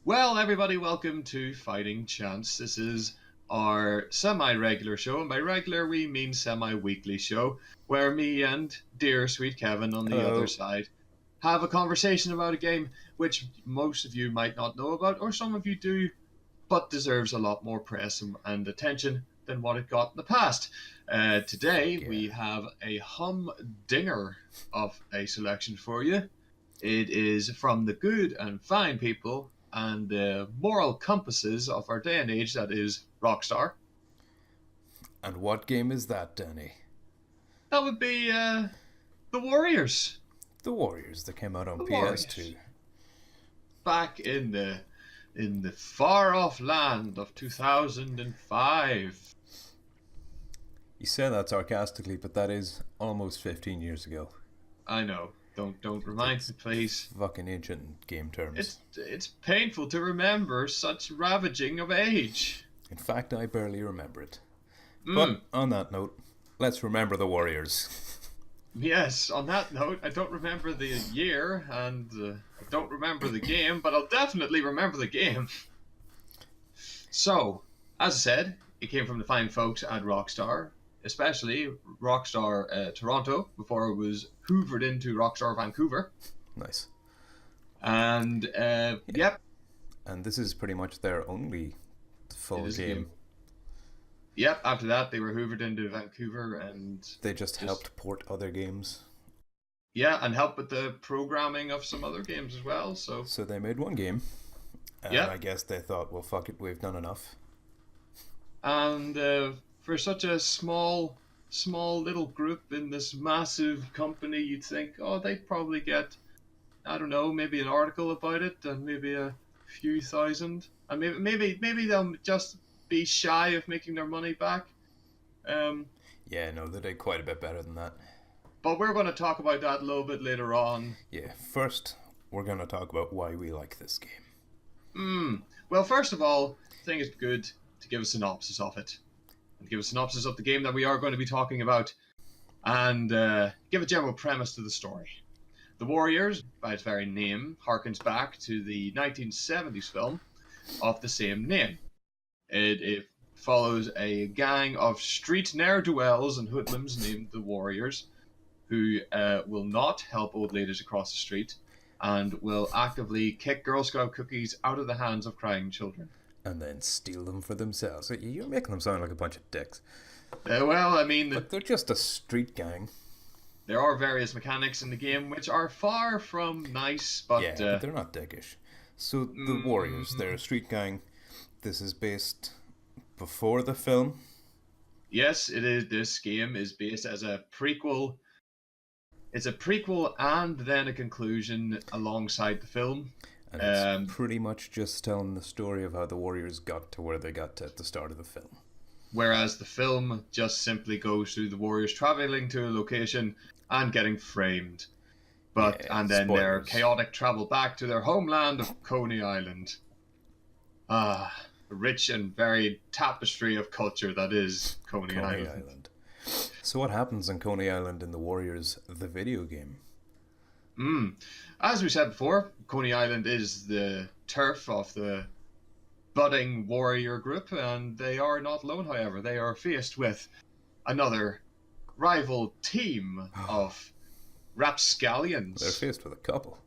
Well, everybody, welcome to Fighting Chance. This is our semi-regular show, and by regular we mean semi-weekly show, where me and dear sweet Kevin on the other Hello. side have a conversation about a game which most of you might not know about, or some of you do, but deserves a lot more press and attention than what it got in the past. Today Fuck yeah. we have a humdinger of a selection for you. It is from the good and fine people and the moral compasses of our day and age, that is Rockstar. And what game is that, Danny? That would be the Warriors. The Warriors that came out on The PS2. Warriors. Back in the far off land of 2005. You say that sarcastically, but that is almost 15 years ago. I know. Don't remind me, please. Fucking ancient game terms. It's painful to remember such ravaging of age. In fact, I barely remember it. Mm. But on that note, let's remember the Warriors. Yes, on that note, I don't remember the year and I don't remember the game, but I'll definitely remember the game. So, as I said, it came from the fine folks at Rockstar, especially Rockstar Toronto, before it was hoovered into Rockstar Vancouver. Nice. And, yep. And this is pretty much their only full It is a game. game. Yep, after that they were hoovered into Vancouver and... They just helped port other games. Yeah, and help with the programming of some other games as well, so... So they made one game. And Yeah. I guess they thought, well, fuck it, we've done enough. And for such a small little group in this massive company, you'd think, oh, they'd probably get, I don't know, maybe an article about it and maybe a few thousand, and maybe they'll just be shy of making their money back. Yeah, no, they did quite a bit better than that. But we're going to talk about that a little bit later on. Yeah, first, we're going to talk about why we like this game. Well, first of all, I think it's good to give a synopsis of it. And give a synopsis of the game that we are going to be talking about. And give a general premise to the story. The Warriors, by its very name, harkens back to the 1970s film of the same name. It follows a gang of street ne'er-do-wells and hoodlums named the Warriors, who will not help old ladies across the street and will actively kick Girl Scout cookies out of the hands of crying children. And then steal them for themselves. You're making them sound like a bunch of dicks. Well, I mean... But they're just a street gang. There are various mechanics in the game which are far from nice, but... Yeah, but they're not dickish. So, the Warriors, they're a street gang. This is based before the film. Yes, it is. This game is based as a prequel. It's a prequel and then a conclusion alongside the film. And it's pretty much just telling the story of how the Warriors got to where they got to at the start of the film. Whereas the film just simply goes through the Warriors traveling to a location and getting framed. And then their chaotic travel back to their homeland of Coney Island. A rich and varied tapestry of culture that is Coney Island. So what happens on Coney Island in the Warriors, the video game? As we said before, Coney Island is the turf of the budding warrior group, and they are not alone, however. They are faced with another rival team of rapscallions. They're faced with a couple.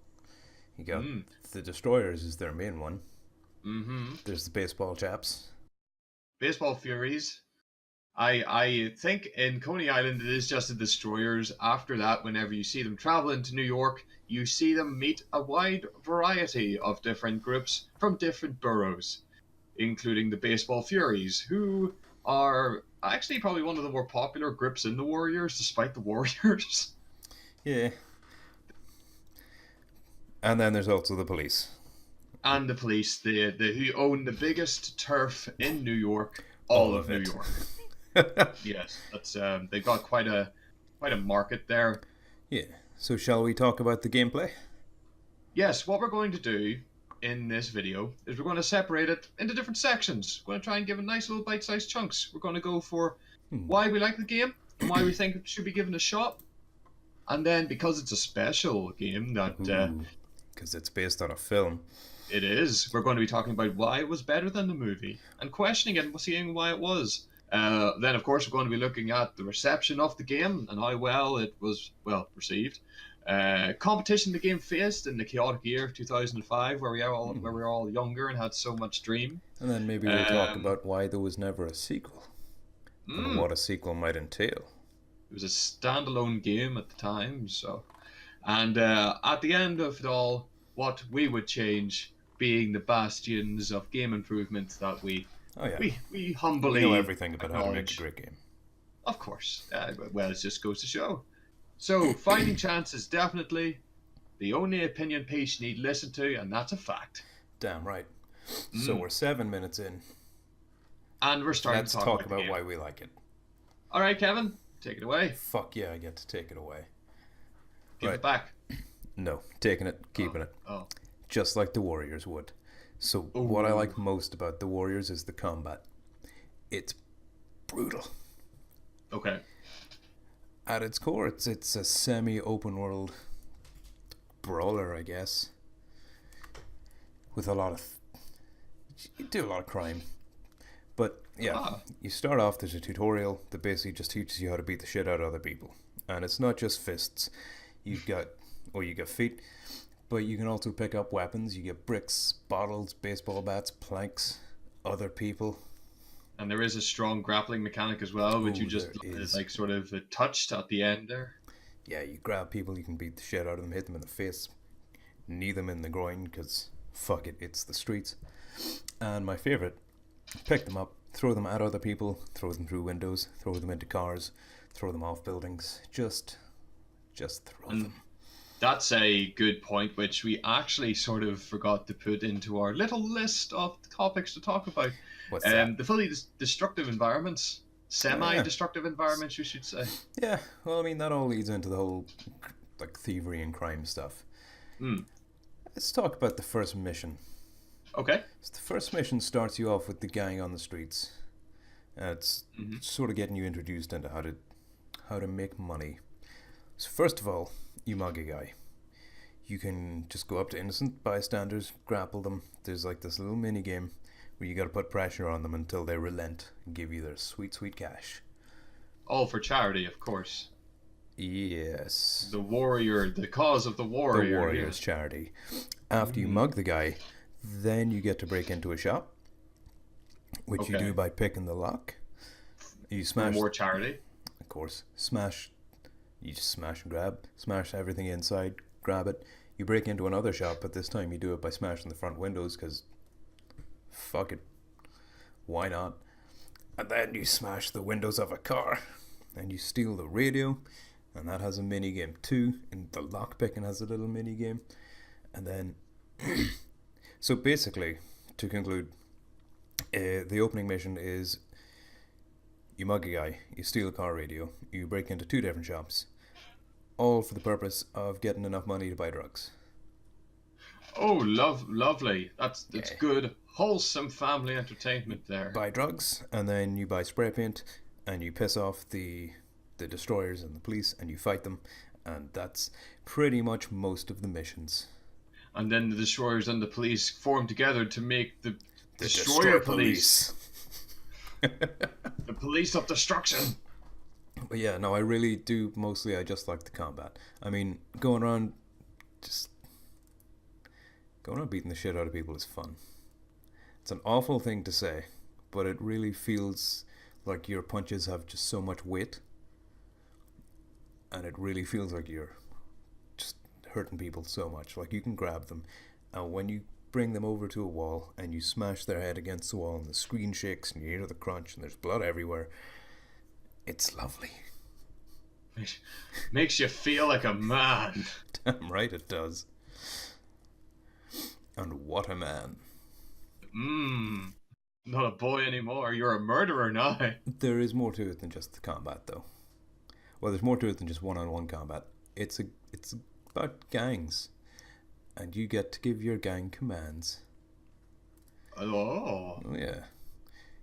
You got the Destroyers is their main one. There's the baseball chaps. Baseball Furies. I think in Coney Island it is just the Destroyers. After that, whenever you see them traveling to New York, you see them meet a wide variety of different groups from different boroughs, including the Baseball Furies, who are actually probably one of the more popular groups in the Warriors, despite the Warriors. Yeah. And then there's also the police. And the police, the who own the biggest turf in New York, all of New York. Yes, that's they've got quite a market there. Yeah. So shall we talk about the gameplay? Yes, what we're going to do in this video is we're going to separate it into different sections. We're going to try and give a nice little bite-sized chunks. We're going to go for why we like the game and why we think it should be given a shot. And then, because it's a special game that... Because it's based on a film. It is. We're going to be talking about why it was better than the movie and questioning it and seeing why it was. Then, of course, we're going to be looking at the reception of the game and how well it was received. Competition the game faced in the chaotic year of 2005, where we were all younger and had so much dream. And then maybe we'll talk about why there was never a sequel and what a sequel might entail. It was a standalone game at the time, so. And at the end of it all, what we would change, being the bastions of game improvement that we humbly we know everything about how to make a acknowledge. great game. Of course. Well, it just goes to show. So, fighting chance is definitely the only opinion piece you need to listen to, and that's a fact. Damn right. So we're 7 minutes in. And we're starting Let's to talk about why we like it. All right, Kevin, take it away. Fuck yeah, I get to take it away. Give it back. No, taking it, keeping it. Oh. Just like the Warriors would. So what I like most about the Warriors is the combat. It's brutal. Okay. At its core, it's a semi-open world brawler, I guess. With a lot of... you do a lot of crime. But, yeah, you start off, there's a tutorial that basically just teaches you how to beat the shit out of other people. And it's not just fists. You got feet, but you can also pick up weapons. You get bricks, bottles, baseball bats, planks, other people. And there is a strong grappling mechanic as well, which you just sort of touched at the end there. Yeah, you grab people, you can beat the shit out of them, hit them in the face, knee them in the groin, because fuck it, it's the streets. And my favourite, pick them up, throw them at other people, throw them through windows, throw them into cars, throw them off buildings, just throw them. That's a good point, which we actually sort of forgot to put into our little list of topics to talk about. What's that? The fully destructive environments. Semi-destructive environments, you should say. Yeah, well, I mean, that all leads into the whole, like, thievery and crime stuff. Let's talk about the first mission. Okay. So the first mission starts you off with the gang on the streets. It's sort of getting you introduced into how to make money. So first of all, you mug a guy. You can just go up to innocent bystanders, grapple them. There's like this little mini game where you got to put pressure on them until they relent and give you their sweet, sweet cash. All for charity, of course. Yes. The cause of the warrior. The Warriors charity. After you mug the guy, then you get to break into a shop, which you do by picking the lock. You smash... more charity. Of course. You just smash and grab. Smash everything inside. Grab it. You break into another shop, but this time you do it by smashing the front windows, because... fuck it. Why not? And then you smash the windows of a car. And you steal the radio. And that has a mini game too. And the lockpicking has a little mini game. And then... so basically, to conclude, the opening mission is... you mug a guy. You steal a car radio. You break into 2 different shops. All for the purpose of getting enough money to buy drugs. Oh, lovely. That's good, wholesome family entertainment there. Buy drugs, and then you buy spray paint, and you piss off the destroyers and the police, and you fight them, and that's pretty much most of the missions. And then the destroyers and the police form together to make the destroyer police. The police of destruction. But yeah, no, I really do. Mostly, I just like the combat. I mean, going around beating the shit out of people is fun. It's an awful thing to say, but it really feels like your punches have just so much weight, and it really feels like you're just hurting people so much. Like, you can grab them, and when you bring them over to a wall and you smash their head against the wall and the screen shakes and you hear the crunch and there's blood everywhere, it's lovely. Makes you feel like a man. Damn right it does. And what a man. Not a boy anymore. You're a murderer now. There is more to it than just the combat, though. Well, there's more to it than just one-on-one combat. It's about gangs. And you get to give your gang commands. Oh. Yeah.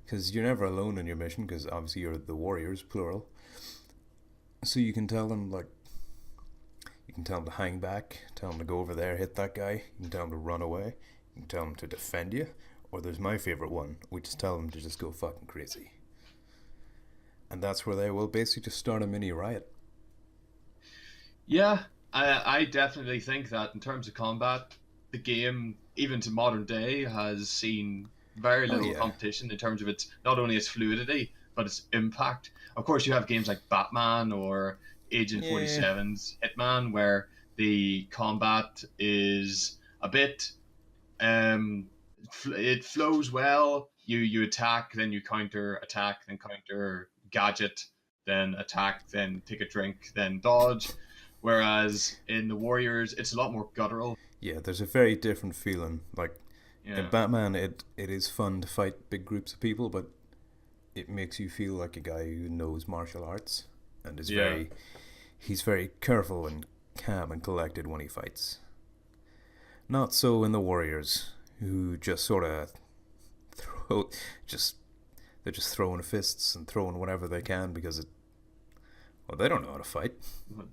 Because you're never alone in your mission, because obviously you're the warriors, plural. So you can tell them, you can tell them to hang back, tell them to go over there, hit that guy. You can tell them to run away. You can tell them to defend you, or there's my favourite one, which is tell them to just go fucking crazy. And that's where they will basically just start a mini riot. Yeah, I definitely think that in terms of combat, the game, even to modern day, has seen very Oh little yeah. competition in terms of its not only its fluidity but its impact. Of course, you have games like Batman or Agent Yeah. 47's Hitman, where the combat is a bit it flows well. You attack, then you counter, attack, then counter, gadget, then attack, then take a drink, then dodge. Whereas in the Warriors, it's a lot more guttural. Yeah, there's a very different feeling. Like in Yeah, Batman, it is fun to fight big groups of people, but it makes you feel like a guy who knows martial arts and is yeah. very he's very careful and calm and collected when he fights. Not so in the Warriors, who just sort of throw just they're just throwing fists and throwing whatever they can because they don't know how to fight.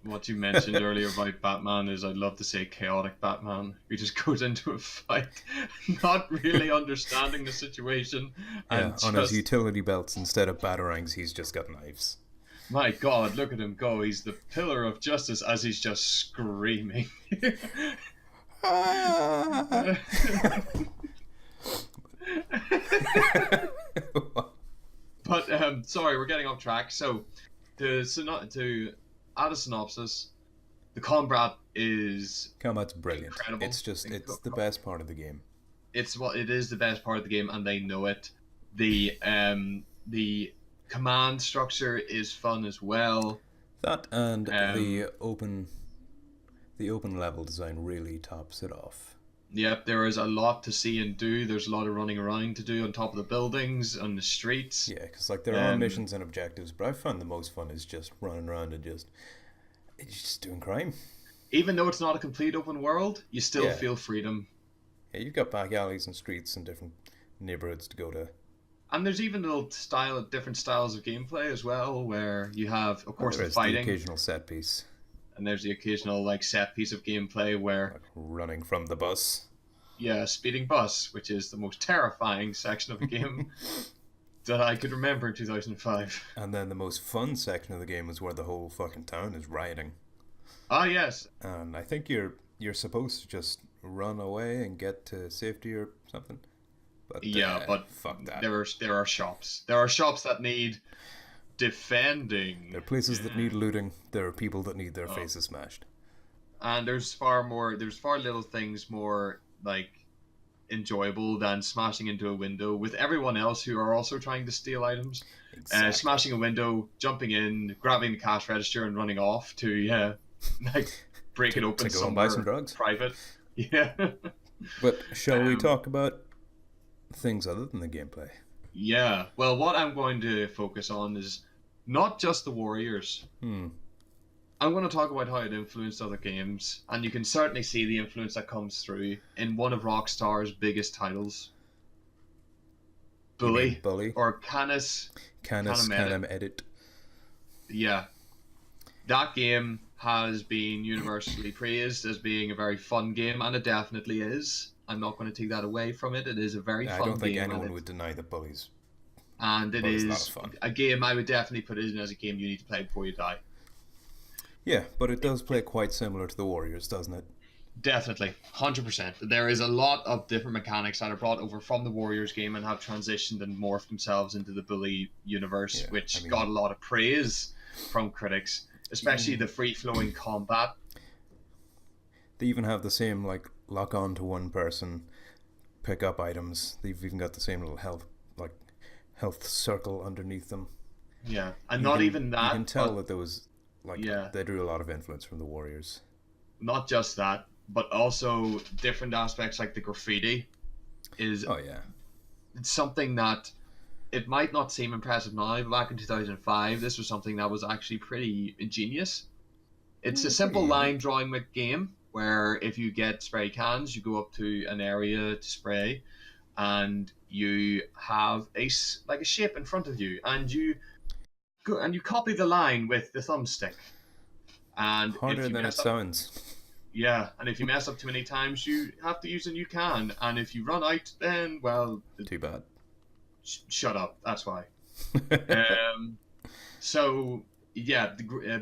What you mentioned earlier about Batman is, I'd love to say, chaotic Batman, who just goes into a fight, not really understanding the situation, Yeah, and on his just, utility belts instead of batarangs, he's just got knives. my God, look at him go. He's the pillar of justice as he's just screaming. But sorry, we're getting off track. So to add a synopsis, the combat is Combat's brilliant. incredible. It's the best part of the game. It's what it is the best part of the game, and they know it. The command structure is fun as well. That and Um, the open level design really tops it off. Yep, there is a lot to see and do. There's a lot of running around to do on top of the buildings, on the streets. Yeah, because like there are Um, missions and objectives, but I find the most fun is just running around and just doing crime. Even though it's not a complete open world, you still Yeah, feel freedom. yeah, you've got back alleys and streets and different neighborhoods to go to. And there's even different styles of gameplay as well, where you have, of Well, course, there the is the fighting, occasional set piece, and there's the occasional like set piece of gameplay where, like running from the bus. yeah, speeding bus, which is the most terrifying section of the game that I could remember in 2005. And then the most fun section of the game is where the whole fucking town is rioting. Ah, yes, And I think you're supposed to just run away and get to safety or something. But yeah, but fuck that. there are shops. There are shops that need There defending. are places that need looting. There are people that need their Oh. faces smashed. And there's far little things more like enjoyable than smashing into a window with everyone else who are also trying to steal items. Exactly. Smashing a window, jumping in, grabbing the cash register, and running off to, yeah, like break it To open go and buy some somewhere drugs. private. Yeah. But shall we um, talk about things other than the gameplay? yeah. Well, what I'm going to focus on is not just the Warriors. Hmm. I'm going to talk about how it influenced other games, and you can certainly see the influence that comes through in one of Rockstar's biggest titles, You mean Bully, Bully? or Canis Canis Canem Canem Edit? Yeah, that game has been universally praised as being a very fun game, and it definitely is. I'm not going to take that away from it. It is a very I fun don't think game, anyone would deny that Bully's and it Bully's a lot of is fun. a game I would definitely put in as a game you need to play before you die. Yeah, but it does play quite similar to the Warriors, doesn't it? Definitely, 100%. There is a lot of different mechanics that are brought over from the Warriors game and have transitioned and morphed themselves into the Bully universe, Yeah, I which mean, got a lot of praise from critics, especially the free flowing combat. they even have the same like lock on to one person, pick up items. They've even got the same little health circle underneath them. Yeah, and You not can even you can that, tell but that there was like yeah, they drew a lot of influence from the Warriors. not just that, but also different aspects like the graffiti is Oh yeah, something that it might not seem impressive now, but back in 2005, this was something that was actually pretty ingenious. It's a yeah, pretty simple line unique. drawing game where if you get spray cans, you go up to an area to spray, and you have like a shape in front of you, and you go and you copy the line with the thumbstick. And if Harder you than it mess up, sounds. Yeah, and if you mess up too many times, you have to use a new can. And if you run out, then, well, Too bad. shut up. That's why. Um, so, yeah,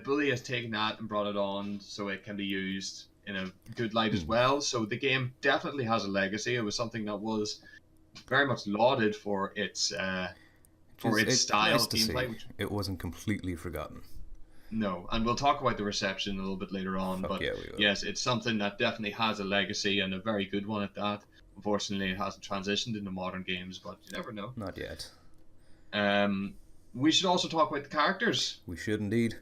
Bully has taken that and brought it on so it can be used in a good light as well. So the game definitely has a legacy. It was something that was very much lauded for its style nice of to see gameplay. Which, it wasn't completely forgotten. no, and we'll talk about the reception a little bit later on. Fuck But yeah, we will. yes, it's something that definitely has a legacy and a very good one at that. Unfortunately, it hasn't transitioned into modern games, but you never know. Not yet. Um, we should also talk about the characters We should indeed.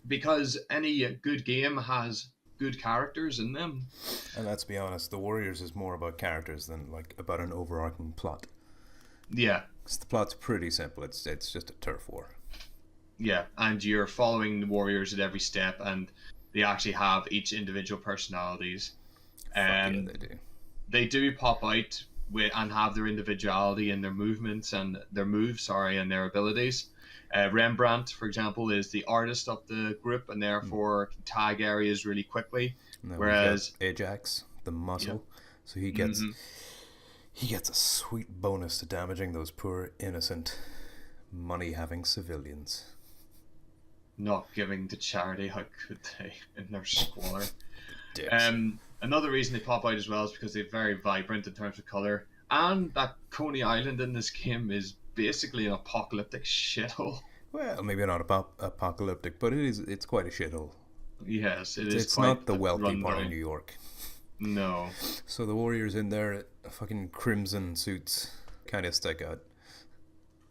because any good game has good characters in them. And let's be honest, The Warriors is more about characters than like about an overarching plot. Yeah, 'Cause the plot's pretty simple. It's just a turf war. yeah, and you're following the warriors at every step, and they actually have each individual personalities. Fuck yeah, Um, they do. they do pop out and have their individuality in their movements and their moves, and their abilities. Rembrandt, for example, is the artist of the group and therefore can tag areas really quickly. And then Whereas, we've got Ajax, the muscle, so he gets a sweet bonus to damaging those poor innocent money-having civilians. not giving to charity, how could they in their squalor? Dicks. Another reason they pop out as well is because they're very vibrant in terms of color, and that Coney Island in this game is basically an apocalyptic shithole. Well, maybe not apocalyptic, but it's quite a shithole. Yes, it is. It's quite not the a wealthy part of rundown. New York. No. So the Warriors in their fucking crimson suits kind of stick out.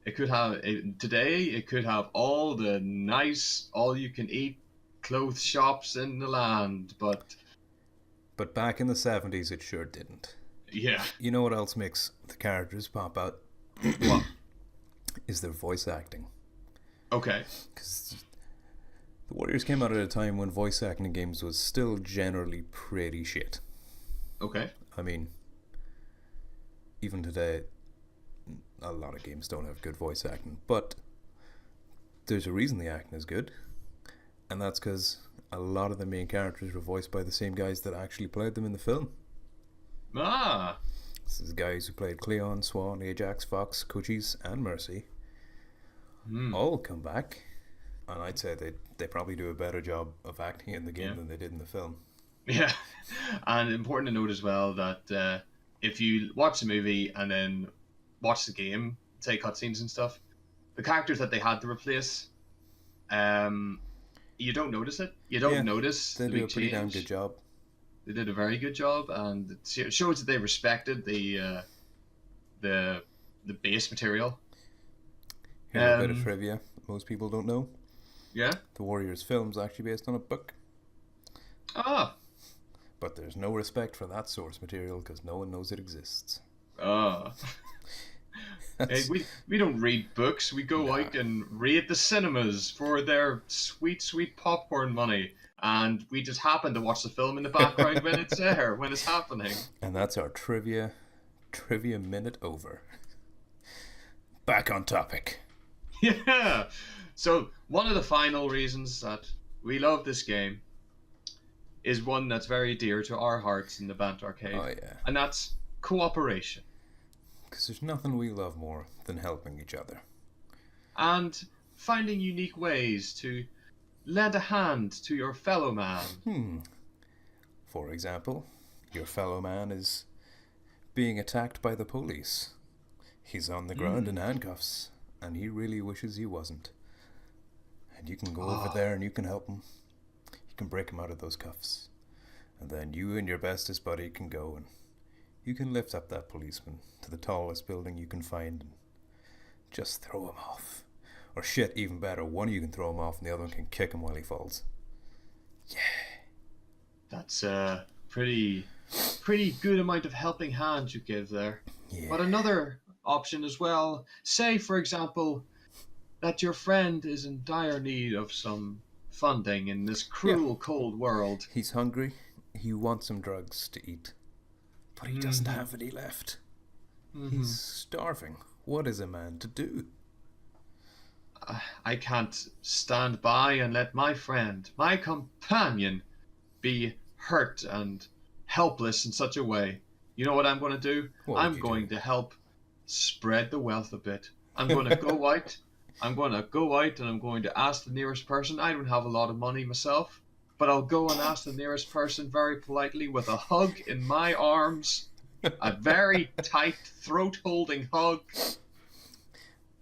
It could have today. It could have all the nice, all-you-can-eat clothes shops in the land, but But back in the 70s, it sure didn't. yeah, You know what else makes the characters pop out? what? Is their voice acting. Okay, Because the Warriors came out at a time when voice acting in games was still generally pretty shit. okay, I mean, even today, a lot of games don't have good voice acting, but there's a reason the acting is good, and that's because a lot of the main characters were voiced by the same guys that actually played them in the film. ah, This is guys who played Cleon, Swan, Ajax, Fox, Cochise, and Mercy. All come back, and I'd say they probably do a better job of acting in the game than they did in the film. yeah, and important to note as well that if you watch the movie and then watch the game, say cutscenes and stuff, the characters that they had to replace, you don't notice it. You don't notice They the do a big pretty damn change. good job. They did a very good job, and it shows that they respected the base material. Here's a bit of trivia most people don't know. Yeah. The Warriors film's actually based on a book, Ah. but there's no respect for that source material because no one knows it exists. Ah. Hey, we don't read books. We go out and raid the cinemas for their sweet, sweet popcorn money. And we just happen to watch the film in the background when it's there, when it's happening. And that's our trivia minute over. Back on topic. Yeah. So one of the final reasons that we love this game is one that's very dear to our hearts in the Bant Arcade. Oh yeah. And that's cooperation. Because there's nothing we love more than helping each other. And finding unique ways to lend a hand to your fellow man. For example, your fellow man is being attacked by the police. He's on the ground in handcuffs, and he really wishes he wasn't. And you can go over there and you can help him. You can break him out of those cuffs. And then you and your bestest buddy can go and you can lift up that policeman to the tallest building you can find and just throw him off. Or shit, even better, one of you can throw him off and the other one can kick him while he falls. Yeah. That's a pretty good amount of helping hand you give there. Yeah. But another option as well, say for example that your friend is in dire need of some funding in this cruel cold world. He's hungry, he wants some drugs to eat, but he doesn't have any left. He's starving. What is a man to do? I can't stand by and let my friend, my companion, be hurt and helpless in such a way, you know what I'm going to do? What would I'm you going do? to help spread the wealth a bit. I'm going to go out. I'm going to go out and I'm going to ask the nearest person. I don't have a lot of money myself, but I'll go and ask the nearest person very politely with a hug in my arms, a very tight throat holding hug.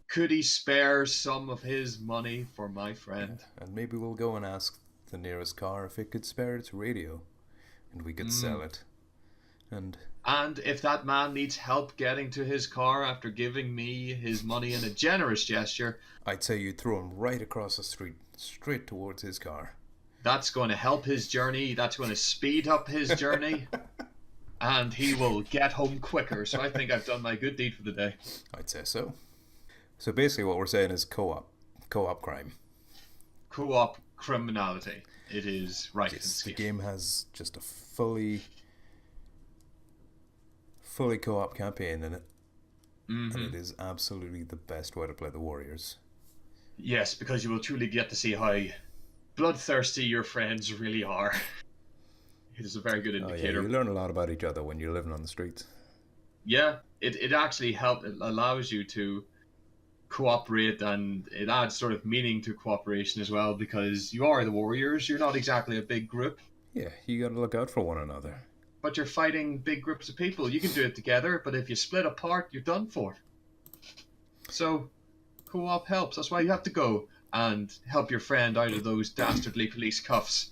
Could he spare some of his money for my friend? And maybe we'll go and ask the nearest car if it could spare its radio, and we could sell it. And if that man needs help getting to his car after giving me his money in a generous gesture, I'd say you'd throw him right across the street, straight towards his car. That's going to help his journey. That's going to speed up his journey. And he will get home quicker. So I think I've done my good deed for the day. I'd say so. So basically what we're saying is co-op crime. Co-op criminality. It is right. The game has just a fully co-op campaign in it. And it is absolutely the best way to play the Warriors. Yes, because you will truly get to see how bloodthirsty your friends really are. It is a very good indicator. You learn a lot about each other when you're living on the streets. Yeah, it actually helps. It allows you to cooperate, and it adds sort of meaning to cooperation as well, because you are the Warriors. You're not exactly a big group. Yeah, you got to look out for one another. But you're fighting big groups of people. You can do it together, but if you split apart, you're done for. So, co-op helps. That's why you have to go and help your friend out of those dastardly police cuffs,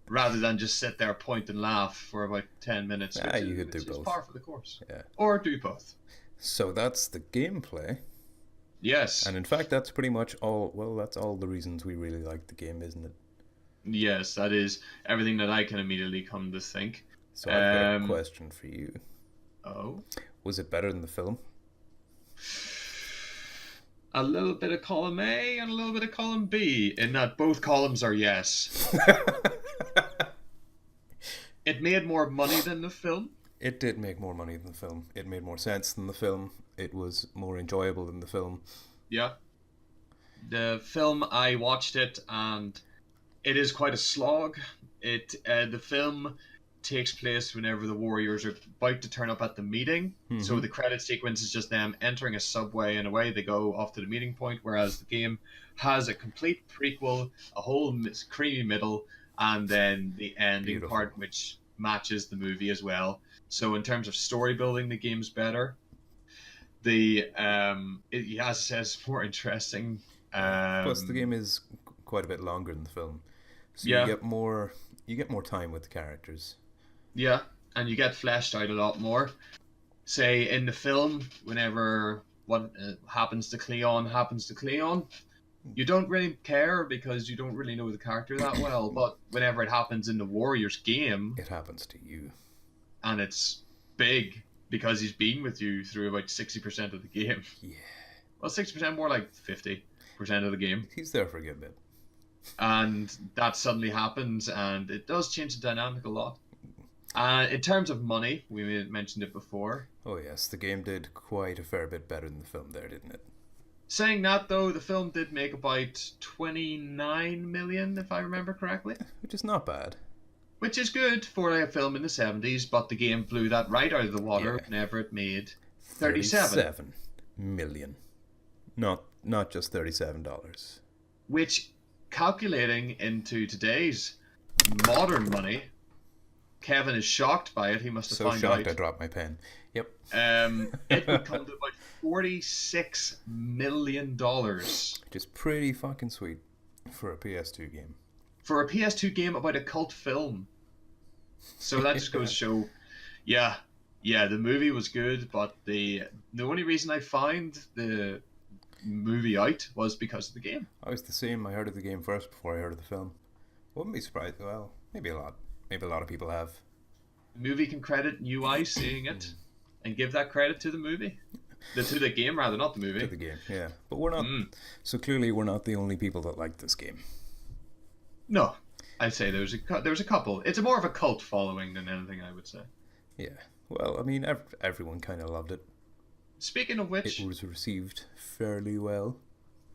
rather than just sit there, point and laugh for about 10 minutes. You could do both. It's par for the course. Yeah. Or do both. So that's the gameplay. Yes. And in fact, that's pretty much all. Well, that's all the reasons we really like the game, isn't it? Yes, that is everything that I can immediately come to think. So I've got a question for you. Oh? Was it better than the film? A little bit of column A and a little bit of column B, in that both columns are yes. It made more money than the film. It did make more money than the film. It made more sense than the film. It was more enjoyable than the film. Yeah. The film, I watched it, and it is quite a slog. The film takes place whenever the Warriors are about to turn up at the meeting. Mm-hmm. So the credit sequence is just them entering a subway and away they go off to the meeting point, whereas the game has a complete prequel, a whole creamy middle, and then the ending part, which matches the movie as well. So in terms of story building, the game's better. It as it says, more interesting. Plus, the game is quite a bit longer than the film, so you get more time with the characters. Yeah, and you get fleshed out a lot more. Say in the film, whenever what happens to Cleon, you don't really care because you don't really know the character that well. But whenever it happens in the Warriors game, it happens to you, and it's big because he's been with you through about 60% of the game. Yeah. Well, 60%, more like 50% of the game. He's there for a good bit. And that suddenly happens, and it does change the dynamic a lot. In terms of money, we mentioned it before. Oh yes, the game did quite a fair bit better than the film there, didn't it? Saying that, though, the film did make about 29 million, if I remember correctly. Which is not bad. Which is good for a film in the 70s, but the game blew that right out of the water whenever it made 37 million. Not just $37. Which, calculating into today's modern money, Kevin is shocked by it. He must have found out. So shocked I dropped my pen. Yep. It would come to about $46 million. Which is pretty fucking sweet for a PS2 game. For a PS2 game about a cult film. So that just goes to show, yeah, the movie was good, but the only reason I found the movie out was because of the game. I was the same. I heard of the game first before I heard of the film. Wouldn't be surprised. Well, maybe a lot of people have. The movie can credit new eyes seeing it and give that credit to the movie. To the game, rather, not the movie. To the game, yeah. But we're not. So clearly, we're not the only people that like this game. No, I'd say there's a couple. It's more of a cult following than anything, I would say. Yeah. Well, I mean, everyone kind of loved it. Speaking of which, it was received fairly well.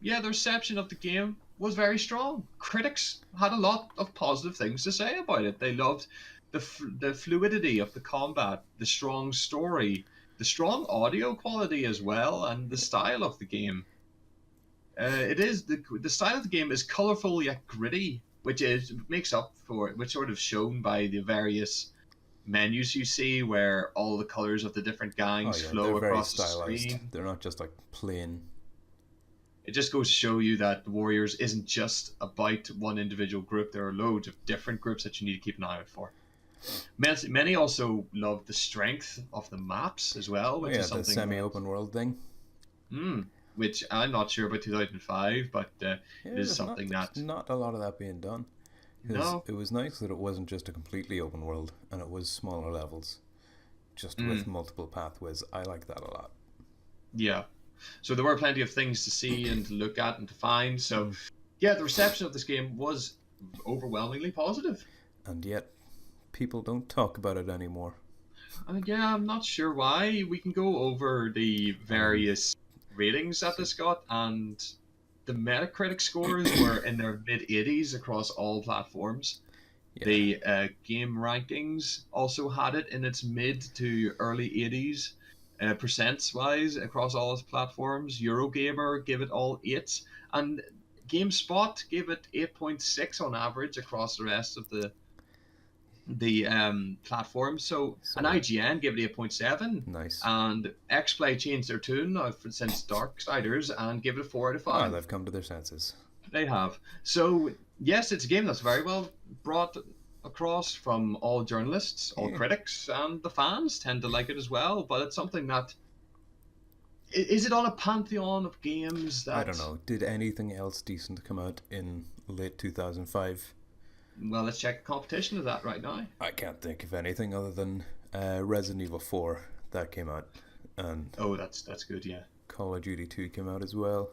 yeah, the reception of the game was very strong. Critics had a lot of positive things to say about it. They loved the fluidity of the combat, the strong story, the strong audio quality as well, and the style of the game. It is the style of the game is colorful yet gritty, which is makes up for it, which sort of shown by the various menus you see, where all the colors of the different Oh gangs yeah, they're flow very across the stylized. screen. They're not just like plain. It just goes to show you that the Warriors isn't just about one individual group. There are loads of different groups that you need to keep an eye out for. Many also love the strength of the maps as well, Oh which yeah, is the something that, semi-open world thing. which I'm not sure about 2005, but it Yeah, is something there's that not a lot of that being done. Because no, it was nice that it wasn't just a completely open world and it was smaller levels, just with mm, multiple pathways. I like that a lot. yeah. So there were plenty of things to see and to look at and to find. So yeah, the reception of this game was overwhelmingly positive. And yet, people don't talk about it anymore. Yeah, I'm not sure why. We can go over the I mean, various ratings that see, this got, and the Metacritic scores were in their mid 80s across all platforms. yeah, The game rankings also had it in its mid to early 80s, percents wise across all its platforms. Eurogamer gave it all 8s, and GameSpot gave it 8.6 on average across the rest of the platform. So an so IGN gave it 8.7, nice. and XPlay changed their tune since Darksiders and gave it a 4 out of Ah, 5. they've come to their senses. They have. So yes, it's a game that's very well brought across from all journalists, all Yeah, critics, and the fans tend to like it as well. But it's something that is it on a pantheon of games I don't that, know. Did anything else decent come out in late 2005? well, let's check the competition of that right now. I can't think of anything other than Resident Evil 4 that came out, and Oh, that's good. Yeah. Call of Duty 2 came out as well.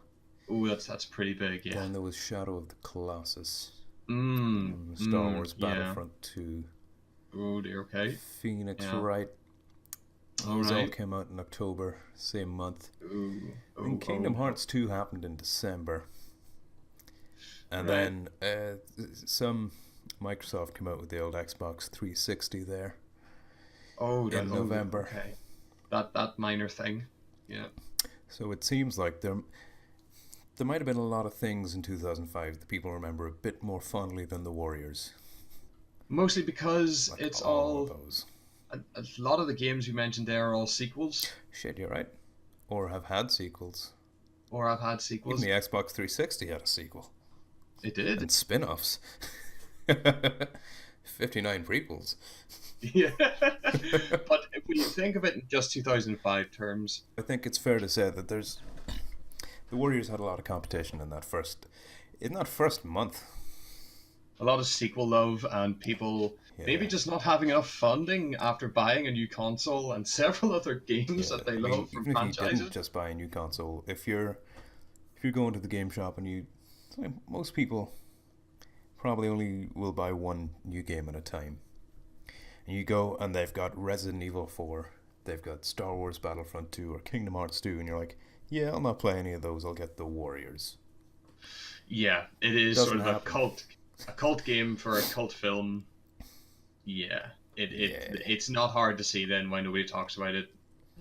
Oh, that's pretty big. Yeah. Then there was Shadow of the Colossus, Star Wars Yeah. Battlefront 2, Oh dear. Okay. Phoenix Yeah. Wright. All Those all right. came out in October, same month. Ooh. Then Oh. Kingdom Oh. Hearts 2 happened in December. And Right. then some Microsoft came out with the old Xbox 360 there Oh. in November. Okay. That minor thing. Yeah. So it seems like there might have been a lot of things in 2005 that people remember a bit more fondly than the Warriors. Mostly because Like it's all of all those. a lot of the games you mentioned there are all sequels, Shit, you're right. Or have had sequels. or have had Even sequels. the Xbox 360 had a sequel. It did. And spin offs. 59 prequels. Yeah. But if we think of it in just 2005 terms, I think it's fair to say that the Warriors had a lot of competition in that first month. a lot of sequel love and people maybe Yeah. just not having enough funding after buying a new console and several other games Yeah, that they I mean, love from even if you franchises. didn't just buy a new console, if you're going to the game shop and most people probably only will buy one new game at a time. And you go and they've got Resident Evil 4, they've got Star Wars Battlefront 2 or Kingdom Hearts 2, and you're like, yeah, I'll not play any of those. I'll get the Warriors. Yeah, it is sort Doesn't of happen. a cult game for a cult film. Yeah, Yeah. it's not hard to see then why nobody talks about it.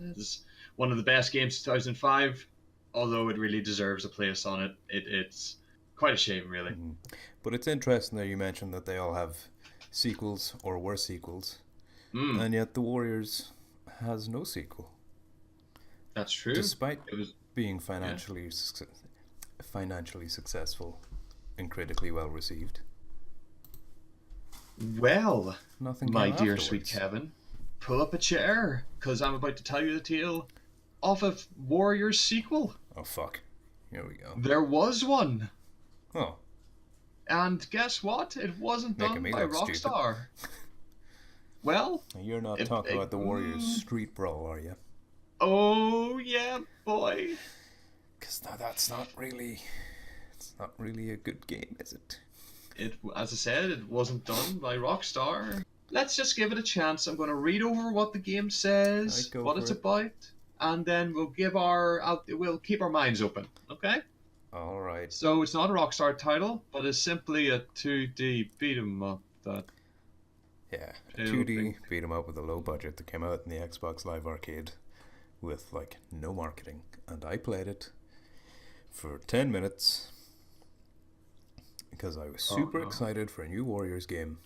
It's one of the best games of 2005, although it really deserves a place on it. It's quite a shame, really. Mhm. But it's interesting that you mentioned that they all have sequels or were sequels, Mm, and yet the Warriors has no sequel, that's true. despite It was being yeah. financially successful and critically well received. Well, Nothing my came dear sweet afterwards. Kevin, pull up a chair, because I'm about to tell you the tale of a Warriors sequel. Oh fuck! Here we go. There was one. Oh, And guess what? It wasn't making done me by look stupid. Rockstar. Well, You're not it, talking it, about the Warriors Street Brawl, are you? oh yeah, boy. Because that's not really. It's not really a good game, is it? It, as I said, it wasn't done by Rockstar. Let's just give it a chance. I'm going to read over what the game says, Alright, go what for it's it. about, and then we'll keep our minds open. Okay? All right. So it's not a Rockstar title, but it's simply a 2D beat 'em up that Yeah, a Pale 2D Pink. beat 'em up with a low budget that came out in the Xbox Live Arcade with like no marketing, and I played it for 10 minutes because I was Oh super no. excited for a new Warriors game.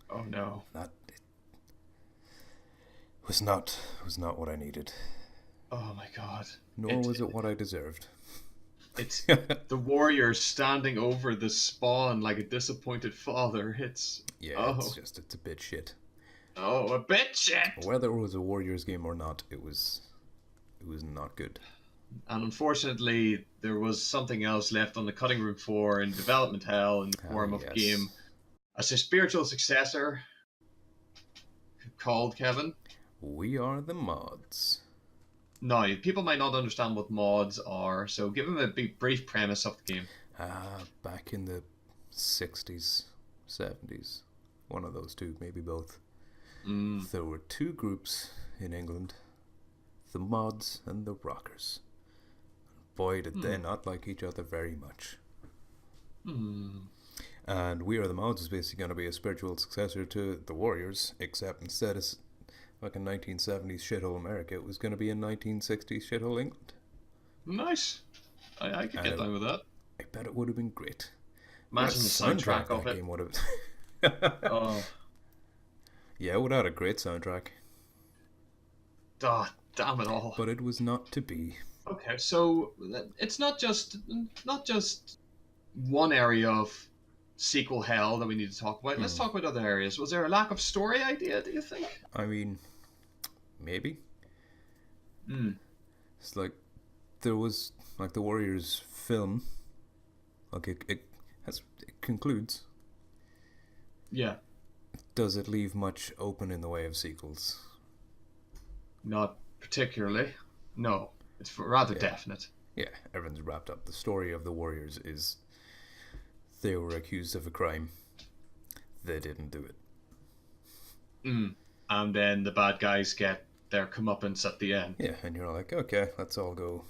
Oh no. That was not what I needed, Oh my god. nor It was it what I deserved. it's the warrior standing over the spawn like a disappointed father. Yeah, Oh it's a bit shit. oh a bit shit. Whether it was a Warriors game or not, it was not good. And unfortunately, there was something else left on the cutting room floor in development hell in the Ah, form of a yes. game as a spiritual successor called Kevin. We are the mods. Now, people might not understand what mods are, so give them a brief premise of the game. Back in the 60s, 70s, one of those two, maybe both. Mm, There were two groups in England, the mods and the rockers. Boy, did they mm, not like each other very much. mm. And We Are the Mods is basically going to be a spiritual successor to the Warriors, except instead of like in 1970s shithole America, it was going to be in 1960s shithole England. Nice. I could And get down with that. I bet it would have been great. What a Imagine the soundtrack soundtrack of that it. game would have. Oh, Yeah, it would have had a great soundtrack, damn it all. but it was not to be. Okay, so it's not just one area of sequel hell that we need to talk about. Let's Hmm. talk about other areas. Was there a lack of story idea, do you think? I mean, maybe. Hmm. It's like there was like the Warriors film. Like it concludes. Yeah, Does it leave much open in the way of sequels? not particularly. No, it's rather Yeah, definite. yeah. Everything's wrapped up. The story of the Warriors is they were accused of a crime. They didn't do it. Mm. And then the bad guys get their comeuppance at the end. Yeah, and you're like, okay, let's all go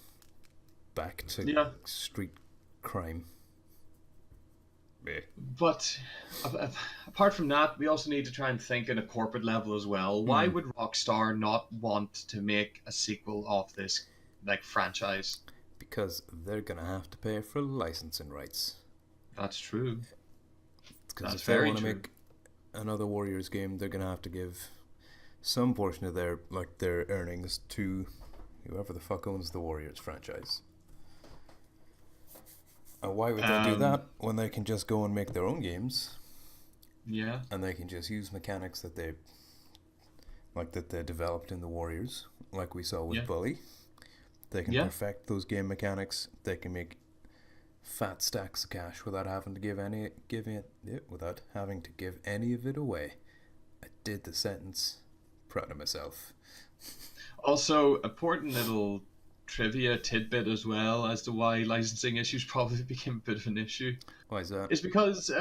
back to Yeah, street crime. Yeah. but apart from that, we also need to try and think in a corporate level as well. Why Hmm. would Rockstar not want to make a sequel of this like franchise? Because they're gonna have to pay for licensing rights. That's true. Because That's if they very want to true. make another Warriors game, they're gonna have to give some portion of their earnings to whoever the fuck owns the Warriors franchise. And why would they do Um, that when they can just go and make their own games yeah, and they can just use mechanics that they developed in the Warriors, like we saw with yeah, Bully. They can yeah. perfect those game mechanics. They can make fat stacks of cash without having to without having to give any of it away. I did the sentence. Proud of myself. Also, important little trivia tidbit as well as to why licensing issues probably became a bit of an issue Why is that? is because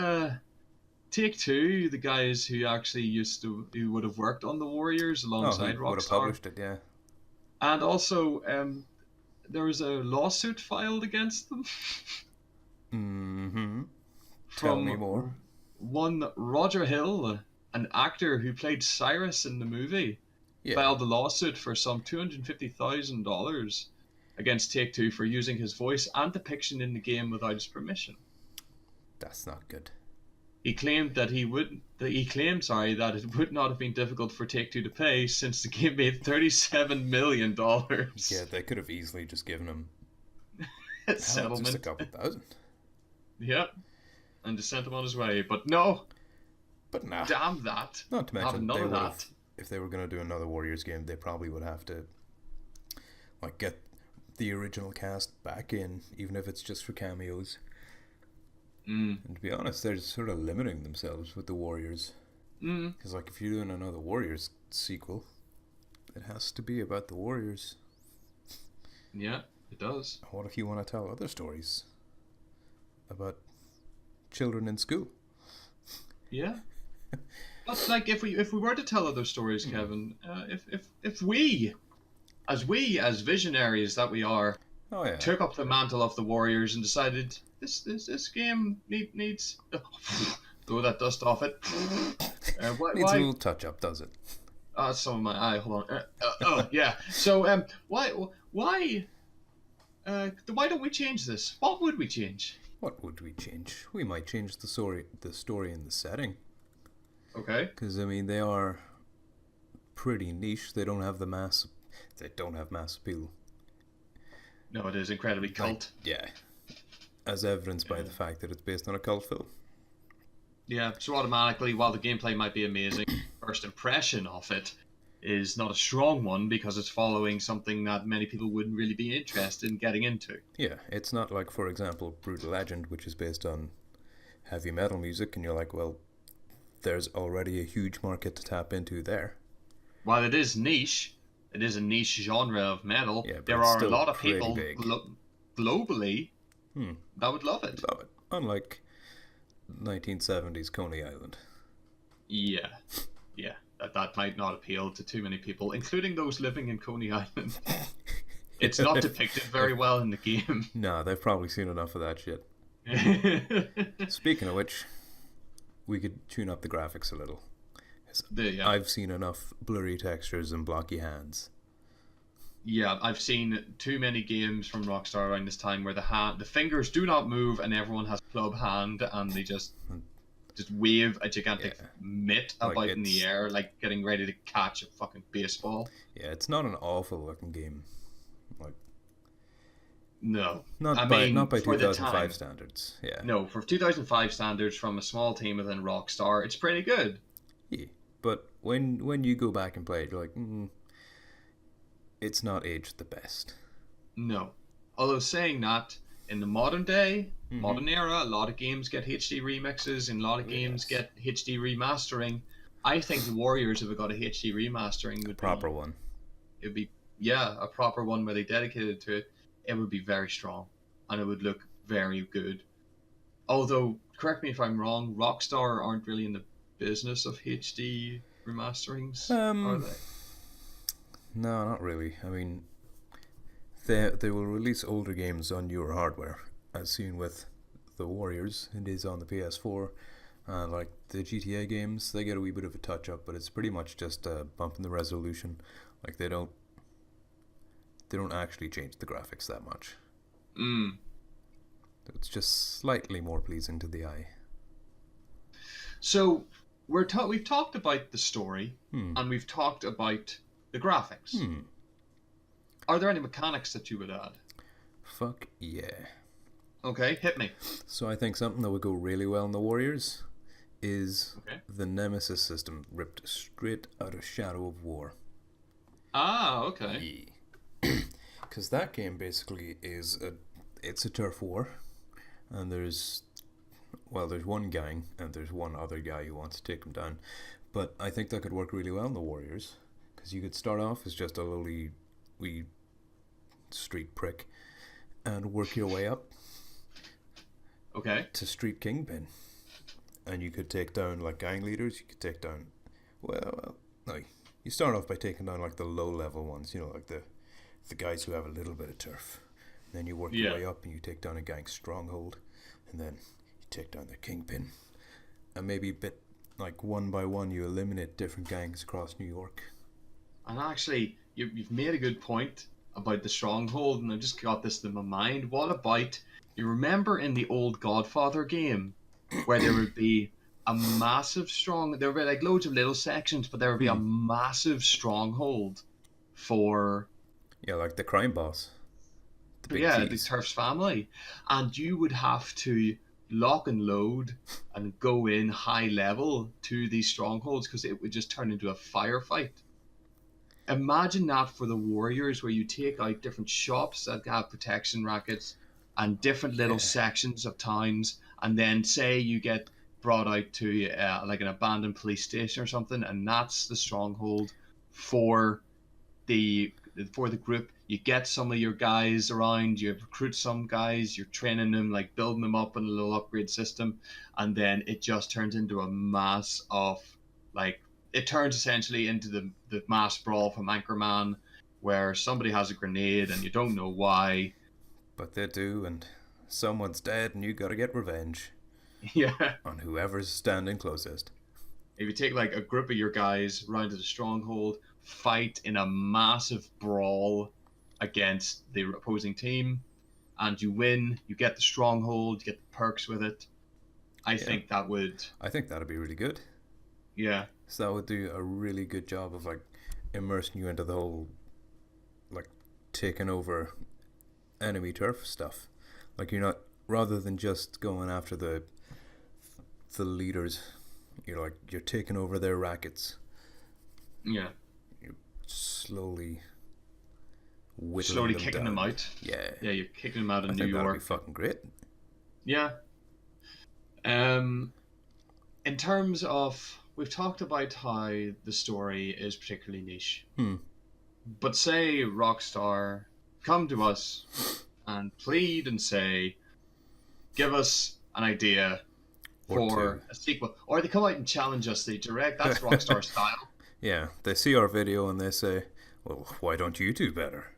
Take Two, the guys who would have worked on the Warriors Oh, who alongside would have Rockstar, published it? Yeah. and also there was a lawsuit filed against them Mm-hmm. Tell me more. from one Roger Hill, an actor who played Cyrus in the movie, Yeah, filed a lawsuit for some $250,000 against Take Two for using his voice and depiction in the game without his permission. that's not good. He claimed that it would not have been difficult for Take Two to pay since the game made $37 million Yeah, they could have easily just given him just a settlement. couple thousand. Yep, and just sent him on his way. But no, But nah. damn that. Not to Having mention none they of would that. have, if they were going to do another Warriors game, they probably would have to like get the original cast back in, even if it's just for cameos. Mm. And to be honest, they're sort of limiting themselves with the Warriors. Mm. Because like if you're doing another Warriors sequel, it has to be about the Warriors. Yeah, it does. What if you want to tell other stories about children in school? Yeah. But like, if we were to tell other stories, Kevin, if we as visionaries that we are, Oh yeah. took up the mantle of the Warriors and decided this game needs throw that dust off it. Needs a Why? little touch up, does it? Some of my eye. Hold on. Yeah. So why why don't we change this? What would we change? What would we change? We might change the story and the setting. Okay. Because I mean, they are pretty niche. They don't have mass appeal. No, it is incredibly cult. Yeah, as evidenced by the fact that it's based on a cult film. Yeah, so automatically, while the gameplay might be amazing, first impression of it is not a strong one because it's following something that many people wouldn't really be interested in getting into. Yeah, it's not like, for example, Brutal Legend, which is based on heavy metal music, and you're like, well, there's already a huge market to tap into there. While it is niche, it is a niche genre of metal. Yeah, there are a lot of people globally that would love it. Love it. Unlike 1970s Coney Island. Yeah. That might not appeal to too many people, including those living in Coney Island. It's not depicted very well in the game. No, they've probably seen enough of that shit. Speaking of which, we could tune up the graphics a little. I've seen enough blurry textures and blocky hands. Yeah, I've seen too many games from Rockstar around this time where the fingers do not move and everyone has club hand and they just wave a gigantic mitt about in the air like getting ready to catch a fucking baseball. Yeah, it's not an awful looking game. No. Not by 2005 standards. Yeah. No, for 2005 standards from a small team within Rockstar, it's pretty good. Yeah. But when you go back and play it, you're like, it's not aged the best. No. Although saying that, in the modern day, modern era, a lot of games get HD remixes and a lot of games get HD remastering. I think the Warriors, if it got a HD remastering, would proper one. It'd be a proper one where they dedicated to it. It would be very strong and it would look very good. Although, correct me if I'm wrong, Rockstar aren't really in the business of HD remasterings, are they? No, not really. I mean, they will release older games on newer hardware, as seen with the Warriors. It is on the PS4. Like the GTA games, they get a wee bit of a touch up, but it's pretty much just a bump in the resolution. Like they don't actually change the graphics that much. It's just slightly more pleasing to the eye. So we've talked about the story and we've talked about the graphics. Are there any mechanics that you would add? Fuck yeah. Okay, hit me. So I think something that would go really well in the Warriors is the Nemesis system, ripped straight out of Shadow of War. Ah, okay. Because that game basically is it's a turf war, and there's one gang and there's one other guy who wants to take them down. But I think that could work really well in the Warriors, because you could start off as just a lowly wee street prick and work your way up to street kingpin, and you could take down like gang leaders. You could take down you start off by taking down like the low level ones, like the guys who have a little bit of turf. And then you work your way up and you take down a gang stronghold, and then you take down the kingpin, and maybe bit like one by one you eliminate different gangs across New York. And actually, you've made a good point about the stronghold, and I've just got this in my mind. What about, you remember in the old Godfather game where there would be a massive there would be like loads of little sections, but there would be a massive stronghold for like the crime boss, the Turf's family, and you would have to lock and load and go in high level to these strongholds because it would just turn into a firefight. Imagine that for the Warriors, where you take out different shops that have protection rackets and different little sections of towns, and then say you get brought out to like an abandoned police station or something, and that's the stronghold for the group. You get some of your guys around, you recruit some guys, you're training them, like building them up in a little upgrade system, and then it just turns into a mass of it turns essentially into the mass brawl from Anchorman, where somebody has a grenade and you don't know why, But they do, and someone's dead, and you gotta get revenge Yeah. on whoever's standing closest. If you take like a group of your guys round to the stronghold, fight in a massive brawl against the opposing team, and you win, you get the stronghold, you get the perks with it. I think that would. I think that'd be really good. Yeah. So that would do a really good job of like immersing you into the whole like taking over enemy turf stuff. Like you're not, rather than just going after the leaders, you're taking over their rackets. Yeah. You're slowly whittling them kicking down. them out. Yeah. Yeah, you're kicking them out of I New think that'd York. be fucking great. Yeah. In terms of, we've talked about how the story is particularly niche. But say Rockstar come to us and plead and say, give us an idea for a sequel. Or they come out and challenge us, they direct. That's Rockstar style. Yeah, they see our video and they say, well, why don't you do better?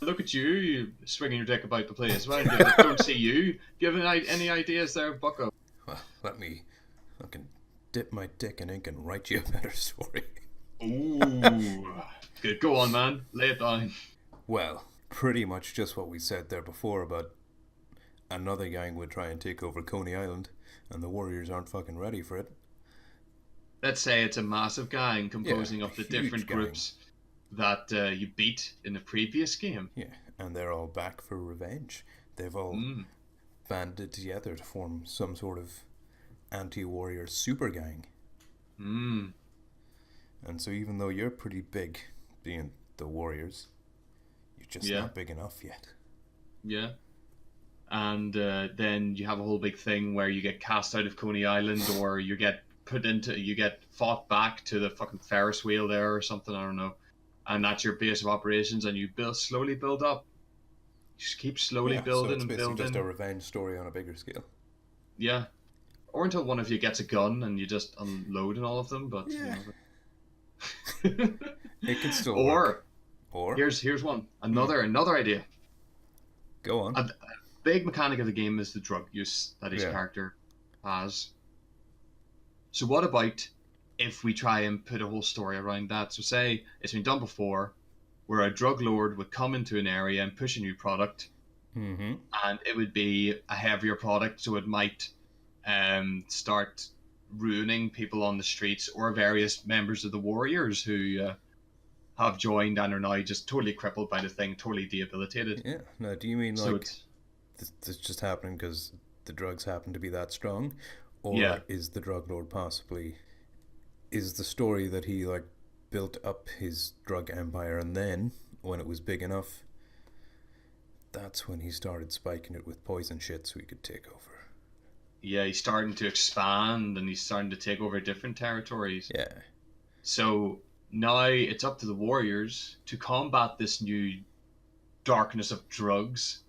Look at you swinging your dick about the place. Well, I don't see you. Do you have any ideas there, bucko? Well, let me fucking dip my dick in ink and write you a better story. Ooh. Good. Go on, man. Lay it down. Well, pretty much just what we said there before about another gang would try and take over Coney Island and the Warriors aren't fucking ready for it. Let's say it's a massive gang composing of the huge different gang. groups that you beat in the previous game. Yeah, and they're all back for revenge. They've all banded together to form some sort of anti-warrior super gang. And so even though you're pretty big, being the Warriors, you're just not big enough yet. Yeah. And then you have a whole big thing where you get cast out of Coney Island, or you get fought back to the fucking Ferris wheel there or something, I don't know. And that's your base of operations, and you slowly build up. You just keep slowly building so it's and basically building. just a revenge story on a bigger scale. Yeah. Or until one of you gets a gun and you just unload on all of them, but It can still or work. Or here's one. Another idea. Go on. A big mechanic of the game is the drug use that his character has. So what about if we try and put a whole story around that? So say it's been done before, where a drug lord would come into an area and push a new product, and it would be a heavier product, so it might start ruining people on the streets or various members of the Warriors who have joined and are now just totally crippled by the thing, totally debilitated. Yeah. Now, do you mean So like this just happening because the drugs happen to be that strong? Or is the drug lord possibly... Is the story that he like built up his drug empire and then, when it was big enough, that's when he started spiking it with poison shit so he could take over? Yeah, he's starting to expand and he's starting to take over different territories. Yeah. So now it's up to the Warriors to combat this new darkness of drugs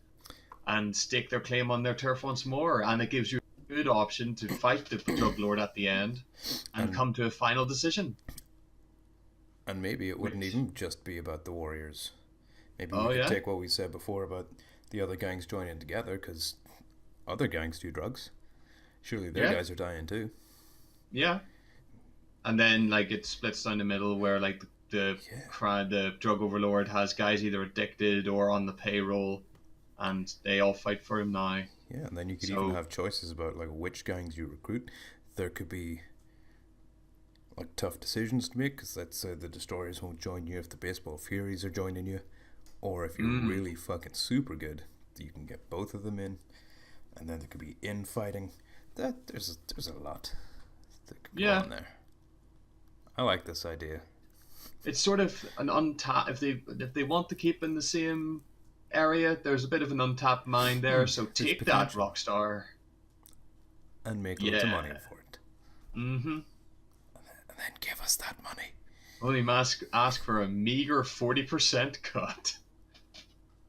and stake their claim on their turf once more. And it gives you a good option to fight the drug lord at the end and come to a final decision. And maybe it wouldn't even just be about the Warriors. Maybe we could take what we said before about the other gangs joining together, because other gangs do drugs. Surely their guys are dying too. Yeah. And then like it splits down the middle where like the drug overlord has guys either addicted or on the payroll, and they all fight for him now. Yeah, and then you could even have choices about like which gangs you recruit. There could be like tough decisions to make, because let's say the Destroyers won't join you if the Baseball Furies are joining you, or if you're really fucking super good, you can get both of them in, and then there could be infighting. There's a lot that could go on there. I like this idea. It's sort of an untapped. If they want to keep in the same area, there's a bit of an untapped mine there. So take that, Rockstar, and make lots of money for it. And then give us that money. Only ask for a meager 40% cut.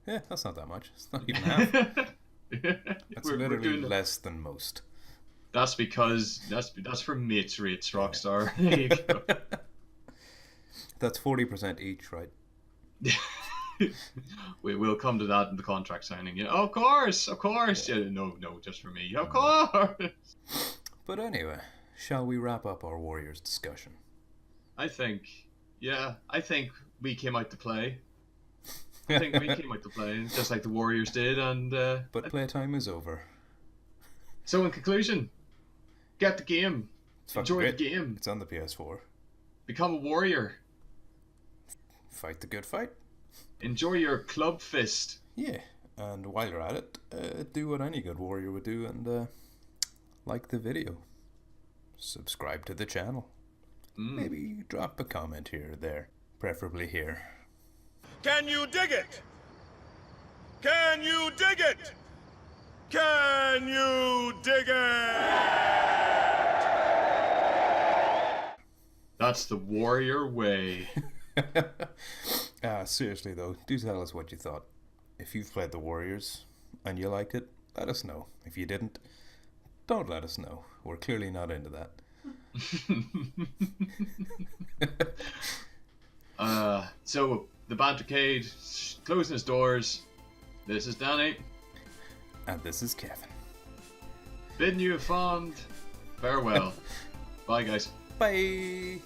Yeah, that's not that much. It's not even half. That's literally less than most. That's because that's for mates rates, Rockstar. There you go. That's 40% each, right? We will come to that in the contract signing. Yeah, of course. Yeah, no, just for me. Of course. But anyway, shall we wrap up our Warriors discussion? I think we came out to play. I think we came out to play, just like the Warriors did, and But playtime is over. So in conclusion, get the game. It's fucking Enjoy great. the game. It's on the PS4. Become a warrior. Fight the good fight. Enjoy your club fist. Yeah, and while you're at it, do what any good warrior would do and like the video. Subscribe to the channel. Maybe drop a comment here or there. Preferably here. Can you dig it? Can you dig it? Can you dig it? That's the warrior way. Seriously though, do tell us what you thought. If you've played the Warriors and you liked it, let us know. If you didn't, don't let us know. We're clearly not into that. So the Bantercade closing its doors. This is Danny. And this is Kevin. Bidding you a fond farewell. Bye guys. Bye.